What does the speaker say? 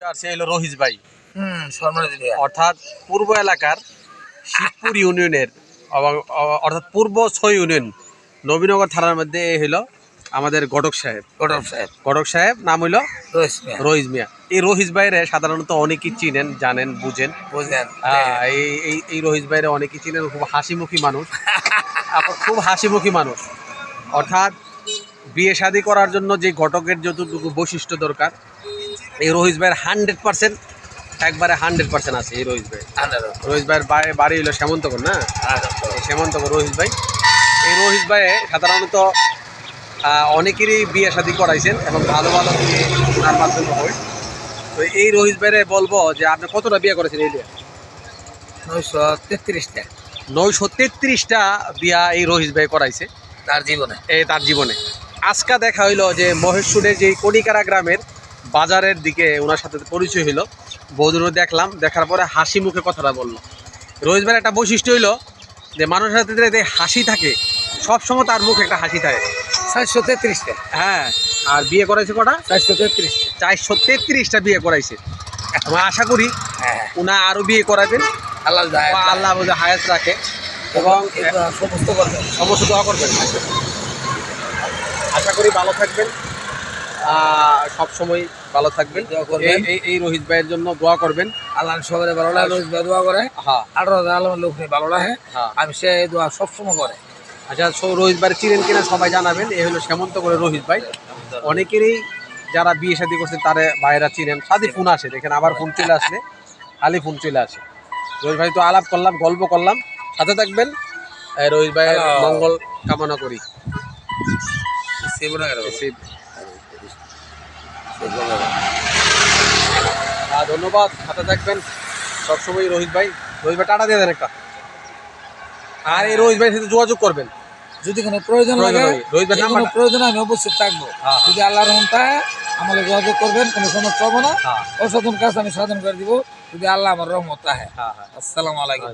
আর সে হলো রহিস ভাই, সম্মানিত ভাইয়া। অর্থাৎ পূর্ব এলাকার শিবপুর ইউনিয়নের অর্থাৎ পূর্ব ৬ ইউনিয়ন নবীনগর থানার মধ্যে এ হইল আমাদের ঘটক সাহেব। ঘটক সাহেব নাম হইল রহিস মিয়া। এই রহিস ভাইরে সাধারণত অনেকেই চিনেন, জানেন, বুঝেন। এই রহিস ভাইরে অনেকেই চিনেন। খুব হাসিমুখী মানুষ, খুব হাসিমুখী মানুষ। অর্থাৎ বিয়ে শাদী করার জন্য যে ঘটকের যতটুকু বৈশিষ্ট্য দরকার, এই রহিস ভাইয়ের 100% একবারে 100% আছে। এই রহিস ভাইয়ের বাড়ি হলো শ্যামন্তগর, না? শ্যামন্তগর রহিস ভাই। এই রহিস ভাই সাধারণত অনেকেরই বিয়ে শাদী করাইছেন এবং ভালো ভালো বিয়ে ওনার মাধ্যমে হয়। তো এই রহিস ভাইরে বলবো যে আপনি কতটা বিয়ে করেছেন? এই 933টা বিয়া এই রহিস ভাই করাইছে তার জীবনে। আজকা দেখা হইলো যে মহেশপুরের যে কণিকারা গ্রামের বাজারের দিকে ওনার সাথে পরিচয় হইলো। বহুদূর দেখলাম, দেখার পরে হাসি মুখে কথাটা বললো। রহিস ভাইয়ের একটা বৈশিষ্ট্য হইলো যে মানুষের সাথে যে হাসি থাকে, সবসময় তার মুখে একটা হাসি থাকে। 433টা। হ্যাঁ, আর বিয়ে করাইছে কটা? 433টা বিয়ে করাইছে। আমি আশা করি উনা আরো বিয়ে করাবেন। আল্লাহ হায়াত রাখে এবং সমস্ত দোয়া করবেন। আশা করি ভালো থাকবেন, সবসময় ভালো থাকবেন। এই রহিস ভাইয়ের জন্য দোয়া করবেন। আল্লাহ সবাই ভালো লাগে, রহিস ভাই দোয়া করে। হ্যাঁ, 18,000 আলমের লোক ভালো লাগে। আমি সে দোয়া সবসময় করে। আচ্ছা, রহিস ভাই চিনেন কিনা সবাই জানাবেন। এই হলো শ্যামন্তগরের রহিস ভাই। অনেকেরই যারা বিয়ে শাদী করছে তারা ভাইয়েরা চিনেন। সাথে ফোন আসে, দেখেন আবার ফোন চলে আসলে খালি ফোন চলে আসে। রহিস ভাই তো আলাপ করলাম, গল্প করলাম, সাথে থাকবেন। রহিস ভাইয়ের মঙ্গল কামনা করি। ধন্যবাদ, সাথে থাকবেন সবসময়। রহিস ভাই টাটা দিয়ে দেন একটা। আর এই রহিস ভাইয়ের সাথে যোগাযোগ করবেন যদি কোনো প্রয়োজন লাগে, প্রয়োজন আমি অবশ্যই থাকবো। যদি আল্লাহর রহমত হয় আমাকে যোগাযোগ করবেন, কোনো সমস্যা হবে না। অসাধন কাজ আমি সাধন করে দিব যদি আল্লাহ আমার রহমত হয়। আসসালামু আলাইকুম।